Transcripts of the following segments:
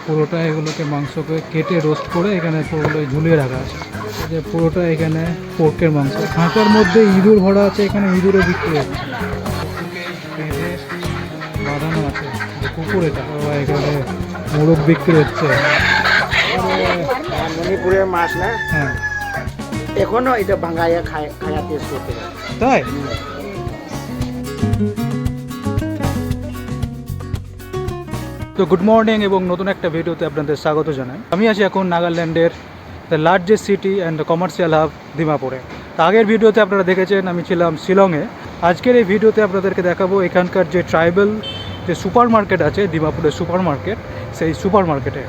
পুরোটা এগুলোকে মাংসকে কেটে রোস্ট করে এখানে পুরোগুলো ঝুলিয়ে রাখা আছে। এই যে পুরোটা এখানে পোর্কের মাংস, খাঁচার মধ্যে ইঁদুর ভরা আছে, এখানে ইঁদুরও বিক্রি হচ্ছে। বেঁধে বাঁধানো আছে যে কুকুর, এটা এখানে মোরগ বিক্রি হচ্ছে। মণিপুরের মাছ না, হ্যাঁ এখনো এটা ভাঙাইয়া খায়া টেস্ট করতে পারে। তাই। তো গুড মর্নিং এবং নতুন একটা ভিডিওতে আপনাদের স্বাগত জানাই। আমি আছি এখন নাগাল্যান্ডের the largest city and commercial hub ডিমাপুরে। তো আগের ভিডিওতে আপনারা দেখেছেন আমি ছিলাম শিলংয়ে। আজকের এই ভিডিওতে আপনাদেরকে দেখাবো এখানকার যে ট্রাইবাল যে সুপার মার্কেট আছে, ডিমাপুরের সুপার মার্কেট, সেই সুপার মার্কেটে।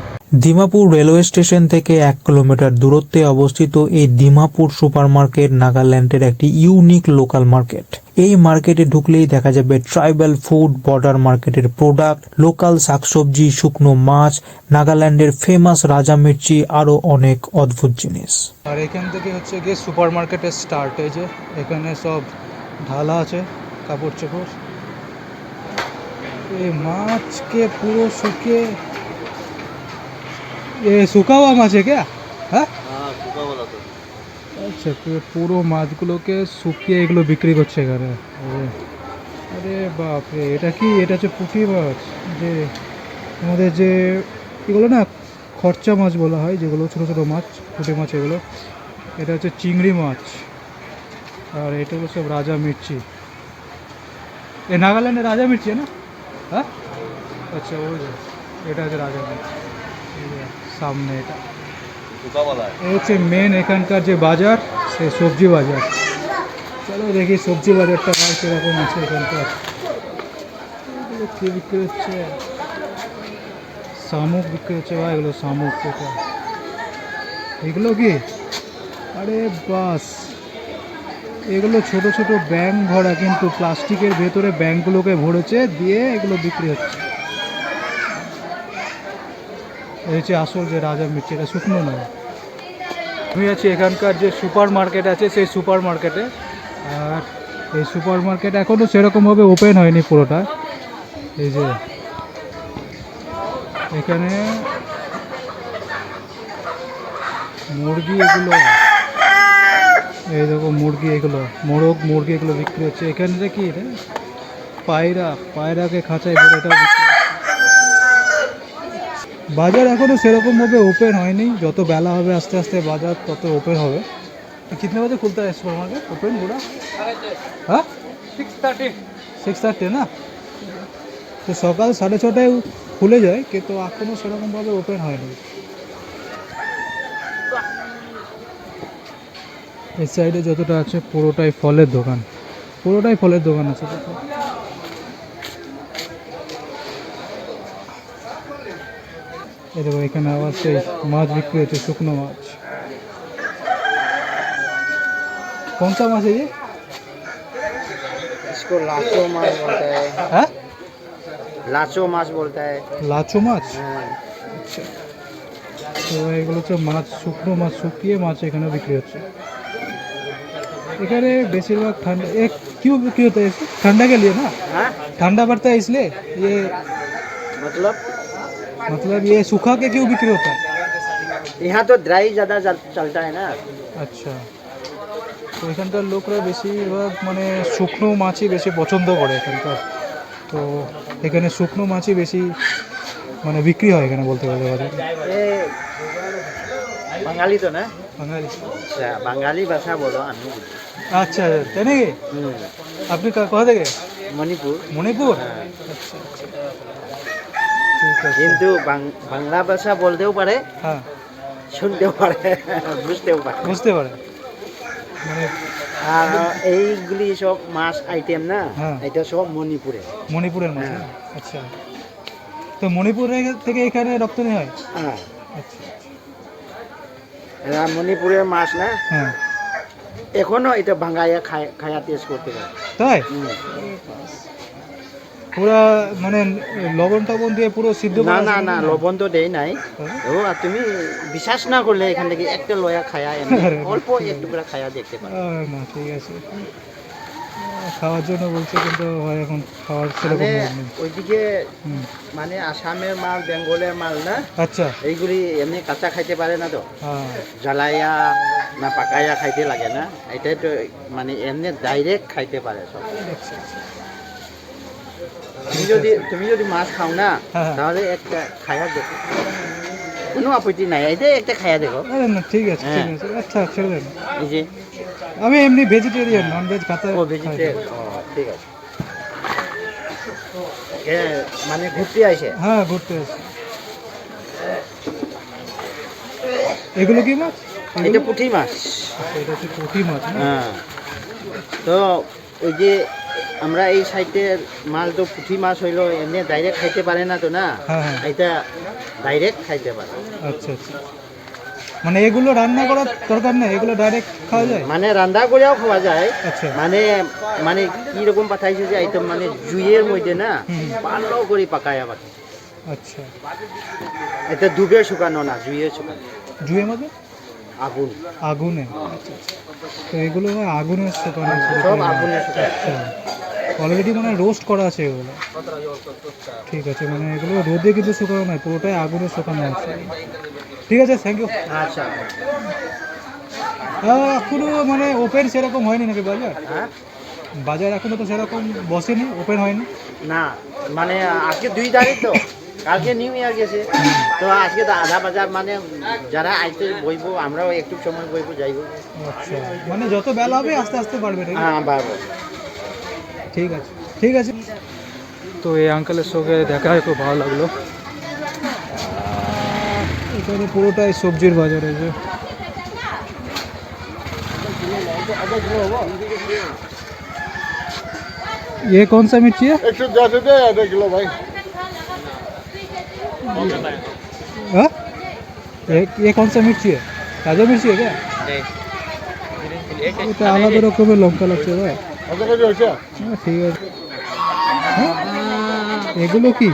ডিমাপুর রেলওয়ে স্টেশন থেকে 1 কিলোমিটার দূরত্বে অবস্থিত এই ডিমাপুর সুপার মার্কেট নাগাল্যান্ডের একটি ইউনিক লোকাল মার্কেট। এই মার্কেটে ঢুকলেই দেখা যাবে ট্রাইবাল ফুড, বর্ডার মার্কেটের প্রোডাক্ট, লোকাল শাকসবজি, শুকনো মাছ, নাগাল্যান্ডের ফেমাস রাজা মির্চি, আরো অনেক অদ্ভুত জিনিস। আর এখান থেকে হচ্ছে গিয়ে সুপার মার্কেটের স্টার্ট। এই যে এখানে সব ঢালা আছে কাপড় চোপড়। এই মাছকে পুরো শুকিয়ে, ये सूखा हुआ माछ है क्या? हाँ सूखा वाला तो। আচ্ছা, পুরো মাছগুলোকে শুকিয়ে এগুলো বিক্রি করছে এখানে। আরে বাপরে, এটা কি? এটা হচ্ছে পুঁটি মাছ, যে আমাদের যে এগুলো না খরচা মাছ বলা হয়, যেগুলো ছোটো ছোটো মাছ, পুঁটি মাছ এগুলো। এটা হচ্ছে চিংড়ি মাছ, আর এটা হলো সব রাজা মির্চি। এ নাগাল্যান্ডের রাজা মির্চি না? হ্যাঁ আচ্ছা, ওই যে এটা হচ্ছে রাজা মির্চি। সামনে এটা এই হচ্ছে মেন এখানকার যে বাজার, সেই সবজি বাজার। চলো দেখি সবজি বাজারটা আর কীরকম আছে এখানকার। এগুলো কী বিক্রি হচ্ছে? শামুক বিক্রি হচ্ছে ভাই, এগুলো শামুক। কোথা এগুলো কি? আরে বাস, এগুলো ছোট ছোট ব্যাঙ ভরা, কিন্তু প্লাস্টিকের ভেতরে ব্যাঙগুলোকে ভরেছে, দিয়ে এগুলো বিক্রি হচ্ছে। এই হচ্ছে আসল যে রাজা মির্চি, এটা শুকনো নয়। আমি আছি এখানকার যে সুপার মার্কেট আছে, সেই সুপার মার্কেটে। আর এই সুপার মার্কেট এখনও সেরকমভাবে ওপেন হয়নি পুরোটা। এই যে এখানে মুরগি, এগুলো এই দেখো মুরগি, এগুলো মোরগ মুরগি, এগুলো বিক্রি হচ্ছে। এখানে কি এটা? পায়রাকে খাঁচায় ভরে এটাও বিক্রি হচ্ছে। বাজার এখনও সেরকমভাবে ওপেন হয়নি, যত বেলা হবে আস্তে আস্তে বাজার তত ওপেন হবে। कितने बजे खुलता है सुपर मार्केट ओपन पूरा? हाँ 6:30 না? তো সকাল 6:30টায় খুলে যায়, কিন্তু এখনও সেরকমভাবে ওপেন হয়নি। এই সাইডে যতটা আছে পুরোটাই ফলের দোকান, পুরোটাই ফলের দোকান আছে। এই দেখো এখানে আবার সেই মাছ বিক্রি হচ্ছে, শুকনো মাছ। कौन सा माछ है ये? इसको लाचो माछ बोलता है। हाँ? लाचो माछ बोलता है। লাচো মাছ। हाँ। আচ্ছা, তো এগুলো হচ্ছে মাছ, শুকনো মাছ শুকিয়ে মাছ এখানে বিক্রি হচ্ছে। এখানে বেশিরভাগ ठंडा, एक क्यों बिक्री होता है? ठंडा के लिए ना? हाँ? ठंडा पड़ता है इसलिए ये, मतलब ये सूखा के क्यों बिक्री होता है? यहाँ तो ड्राई ज़्यादा चलता है ना। আচ্ছা, তো এখানকার লোকরা বেশিরভাগ মানে শুকনো মাছই বেশি পছন্দ করে এখানকার। তো এখানে শুকনো মাছই বেশি মানে বিক্রি হয় এখানে, বলতে গেলে বাজারে। ये बंगाली तो ना? বাঙালি। अच्छा, बंगाली भाषा बोलो আমি। আচ্ছা, তাই নাকি? আপনি কোথা থেকে? মণিপুর। মণিপুর? আচ্ছা, ঠিক আছে। কিন্তু বাংলা ভাষা বলতেও পারে, হ্যাঁ শুনতেও পারে, বুঝতেও পারে। বুঝতে পারে মানে। আর এইগুলি সব মাছ আইটেম না, হ্যাঁ। এটা সব মণিপুরে। মণিপুরের মাছ? হ্যাঁ। আচ্ছা, তো মণিপুর থেকে এখানে রপ্তানি হয়? হ্যাঁ, আচ্ছা, এরা মণিপুরের মাছ না, হ্যাঁ। এখনো এটা ভাঙাইয়া খায়া টেস্ট করতে পারে। তাই? পুরা মানে লবণ টবণ দিয়ে পুরো সিদ্ধ না করা না আছে? না, লবণ তো দেই নাই। হ্যাঁ। ও, আর তুমি বিশ্বাস না করলে এখান থেকে একটা লয়া খায়া, এমনি আরে, অল্প একটু করে খায়া দেখতে পারো। না ঠিক আছে। খাওয়ার জন্য বলছে, কিন্তু ভাই এখন খাওয়ার সেরকম মানে mood নেই। ওইদিকে হুম। মানে আসামের মাল, বেঙ্গলের মাল না, আচ্ছা। এইগুলি এমনি কাঁচা খাইতে পারে না তো, হ্যাঁ। জ্বালাইয়া না পাকাইয়া খাইতে লাগে না, এটাই তো মানে এমনি ডাইরেক্ট খাইতে পারে সব। তুমি যদি মাছ খাও না, হ্যাঁ। তাহলে একটা খাইয়া দেখো, কোনো আপত্তি নাই, এটা একটা খাইয়া দেখো। আরে না, ঠিক আছে ঠিক হ্যাঁ। আছে, আচ্ছা ছেড়ে দেন। এই যে আমি এমনি ভেজিটেরিয়ান, নন ভেজ খাতে ও ভেজিটেরিয়ান, ঠিক আছে। এ, মানে ঘুরতে আসে। হ্যাঁ, ঘুরতে আসি। এগুলো কি মাছ? এটা এগুলো? পুঁটি মাছ। আচ্ছা, এটা হচ্ছে পুঁটি মাছ না? হ্যাঁ, তো ওই যে আমরা এই সাইডের মাল তো পুঁটি মাছ হইলো এমনি ডাইরেক্ট খাইতে পারে না তো না, হ্যাঁ, হ্যাঁ। এটা ডাইরেক্ট খাইতে পারে। আচ্ছা আচ্ছা, মানে এগুলো রান্না করার দরকার নেই, এগুলো ডাইরেক্ট খাওয়া যায়? মানে রান্না করেও খাওয়া যায়। আচ্ছা। মানে মানে কিরকম পাঠাইছে যে আইটেম, মানে জুইয়ের মধ্যে না হুম। ভালো করে পাকায়া পাঠাইছে। আচ্ছা, এটা ডুবে শুকানো না, জুইয়ে শুকানো, জুয়ের মধ্যে আগুন, আগুনে? আচ্ছা আচ্ছা, তো এগুলো আগুনে শুকানো? সব আগুনে শুকানো। আচ্ছা, অলরেডি মানে রোস্ট করা আছে এগুলো? ঠিক আছে, মানে এগুলো রোদে কিন্তু শুকানো নয়, পুরোটাই আগুনে শুকানো আছে। ঠিক আছে, থ্যাংক ইউ। আচ্ছা, এখনো মানে ওপেন সেরকম হয়নি নাকি বাজার? হ্যাঁ, বাজার এখনো তো সেরকম বসেনি, ওপেন হয়নি? না মানে আজকে 2 তারিখ তো, কালকে নিউ ইয়ার গেছে, তো আজকে তো আধা বাজার, মানে যারা আইতে বইবো, আমরাও একটু সময় বইবো, যাইবো। আচ্ছা, মানে যত বেলা হবে আস্তে আস্তে বাড়বে নাকি? হ্যাঁ, বাড়বো। ঠিক আছে ঠিক আছে। তো এই আঙ্কেলের সঙ্গে দেখা হয়, খুব ভালো লাগলো। এখানে পুরোটাই সবজির বাজার আছে। ये कौन सा मिर्ची है? 110 दे आधा किलो भाई। हाँ? ये कौन सा मिर्ची है? ताज़ा मिर्ची है क्या? এটা আলাদা রকমের লঙ্কা লাগছে ভাই। হ্যাঁ, ঠিক আছে। হ্যাঁ? এগুলো কি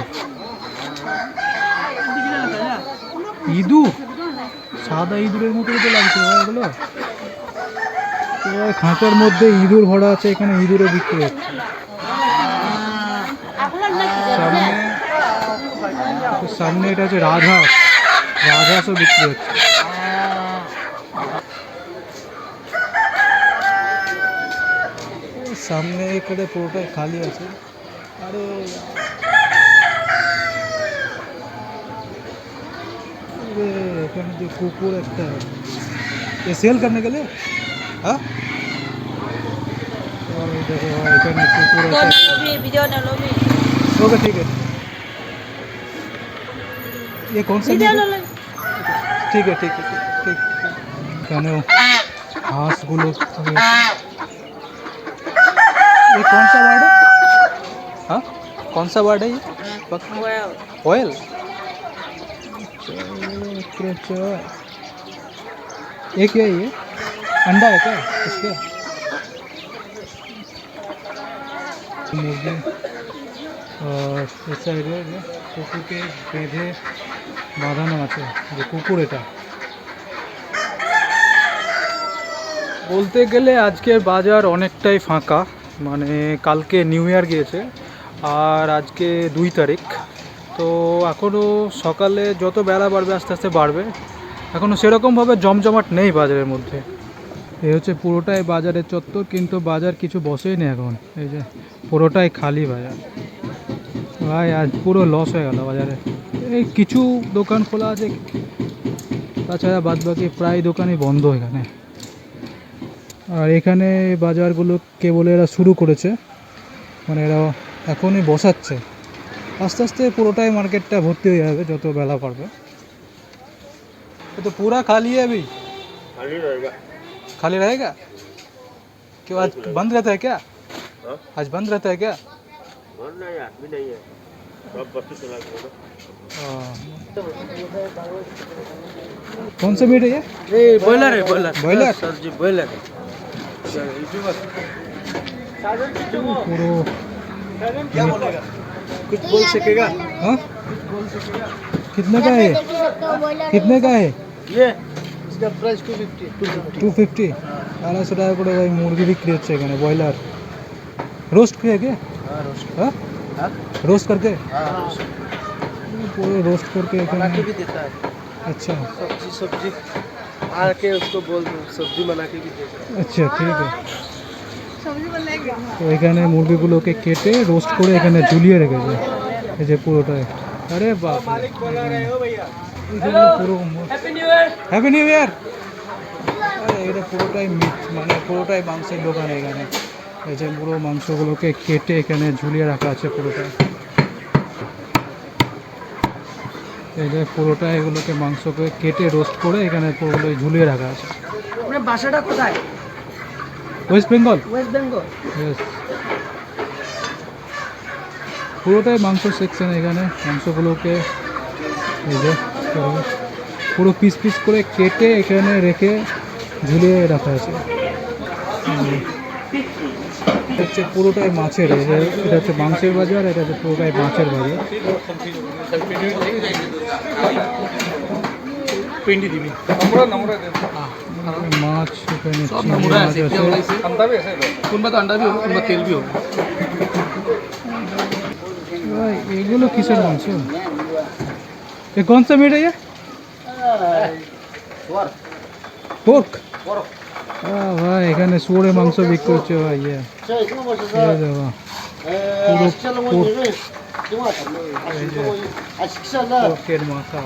ইঁদুর? সাদা ইঁদুরের মতো তো লাগছে ভাই এগুলো। পুরো খাঁচার মধ্যে ইঁদুর ভরা আছে, এখানে ইঁদুরও বিক্রি হচ্ছে। সামনে সামনে এটা হচ্ছে রাজহাঁস, রাজহাঁসও বিক্রি হচ্ছে। সামনে এখানে পুরোটাই খালি আছে। আরে अरे এখানে যে কুকুর একটা, ये सेल करने के लिए? हाँ, और देखो এখানে কুকুর আছে। ओके ठीक है, ये कौन सा मीट है? ठीक है ठीक है ठीक। এখানেও হাঁসগুলো, ये कौन सा वर्ड है? हाँ, कौन सा वर्ड है ये? ऑयल। अच्छा, ये क्या है? ये अंडा है क्या इसका? मुर्गी। और इस साइडে কুকুরকে বেঁধে বাঁধানো আছে, যে কুকুর এটা। বলতে গেলে আজকের বাজার অনেকটাই ফাঁকা, মানে কালকে নিউ ইয়ার গিয়েছে আর আজকে 2 তারিখ, তো এখনও সকালে যত বেলা বাড়বে আস্তে আস্তে বাড়বে, এখনও সেরকমভাবে জমজমাট নেই বাজারের মধ্যে। এই হচ্ছে পুরোটাই বাজারের চত্বর, কিন্তু বাজার কিছু বসেই নেই এখন, এই যে পুরোটাই খালি বাজার। ভাই আজ পুরো লস হয়ে গেল বাজারে। এই কিছু দোকান খোলা আছে, তাছাড়া বাদবাকি প্রায় দোকানই বন্ধ এখানে। আর এখানে বাজারগুলো কেবল এরা শুরু করেছে, মানে এরা এখনই বসাচ্ছে, আস্তে আস্তে পুরোটাই মার্কেটটা ভর্তি হয়ে যাবে যত বেলা পড়বে। तो पूरा खाली है अभी? খালি রয়েগা। खाली रहेगा क्यों? आज बंद रहता है क्या? आज बंद रहता है क्या? বন্ধ নাই, আদমি নাই है, सब बत्ती चला गया। हाँ। कौन सा मीट है ये? ये बॉयलर है, बॉयलर बॉयलर? सर जी, बॉयलर है। पूरो क्या बोलेगा? कुछ बोल सकेगा? हाँ? कितने का है? कितने का है? ये इसका प्राइस 250। 250। 250 টাকা করে ভাই মুরগি বিক্রি হচ্ছে এখানে, ব্রয়লার। रोस्ट किया क्या? हाँ रोस्ट हाँ हाँ रोस्ट करके हाँ रोस्ट पूरे रोस्ट करके बना के एखाने भी देता है अच्छा सब्जी आके उसको बोल दो सब्जी बना के भी देता है আচ্ছা ঠিক আছে তো এখানে মুরগিগুলোকে কেটে রোস্ট করে এখানে ঝুলিয়ে রেখেছে এই যে পুরোটাই আরে বাপ এখানে পুরো হ্যাপি নিউ ইয়ার আরে এটা পুরোটাই মিট মানে পুরোটাই মাংসের দোকান এখানে এই যে পুরো মাংসগুলোকে কেটে এখানে ঝুলিয়ে রাখা আছে পুরোটাই এই যে পুরোটা এগুলোকে মাংসকে কেটে রোস্ট করে এখানে পুরোগুলো ঝুলিয়ে রাখা আছে আপনার বাসাটা কোথায়? West Bengal West Bengal. Yes পুরোটাই মাংস সেকশন এখানে মাংসগুলোকে এই যে পুরো পিস পিস করে কেটে এখানে রেখে ঝুলিয়ে রাখা আছে এটা হচ্ছে পুরোটাই মাছের এটা হচ্ছে মাংসের বাজার এটা হচ্ছে পুরোটাই মাছের বাজার মাছ এখানে চিংড়ি মাছ আছে ভাই, এগুলো কিসের মাংস এ কোন সা মিট है পোর্ক ভাই এখানে শুয়োরের মাংস বিক্রি হচ্ছে ভাই ইয়ে এই দেখো পোর্কের মাথা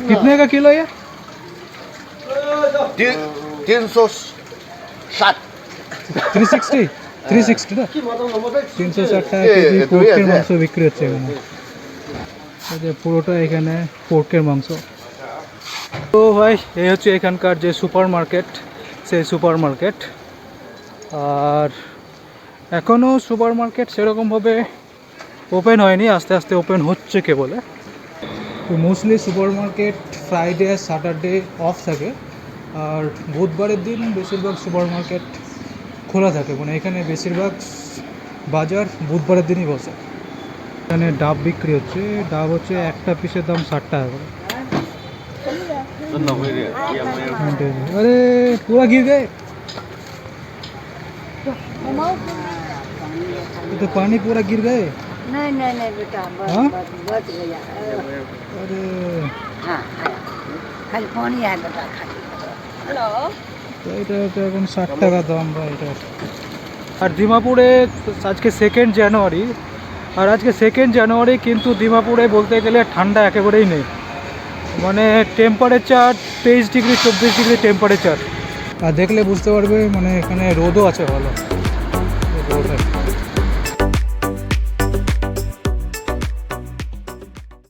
कितने का किलो ये 360 360 360 না 360 টাকা কেজি পোর্কের মাংস বিক্রি হচ্ছে এখানে এই যে পুরোটা এখানে পোর্কের মাংস তো ভাই এই হচ্ছে এখানকার যে সুপার মার্কেট সেই সুপার মার্কেট আর এখনও সুপার মার্কেট সেরকমভাবে ওপেন হয়নি আস্তে আস্তে ওপেন হচ্ছে কেবলে তো mostly super market Friday Saturday of থাকে আর বুধবারের দিন বেশিরভাগ সুপার মার্কেট খোলা থাকে মানে এখানে বেশিরভাগ বাজার বুধবারের দিনই বসে এখানে ডাব বিক্রি হচ্ছে ডাব হচ্ছে একটা পিসের দাম 60 টাকা করে अरे पूरा गिर गए ये तो पानी पूरा गिर गए नहीं नहीं नहीं बेटा हाँ? बच गया अरे हाँ खाली पानी है बेटा खाली हेलो তো এটা এখন 60 টাকা দাম ভাই এটা আর দিমাপুরে আজকে 2 জানুয়ারি আর আজকে 2 জানুয়ারি কিন্তু দিমাপুরে বলতে গেলে ঠান্ডা একেবারেই নেই মানে টেম্পারেচার 23 ডিগ্রি 24 ডিগ্রি টেম্পারেচার আর দেখলে বুঝতে পারবে মানে এখানে রোদও আছে ভালো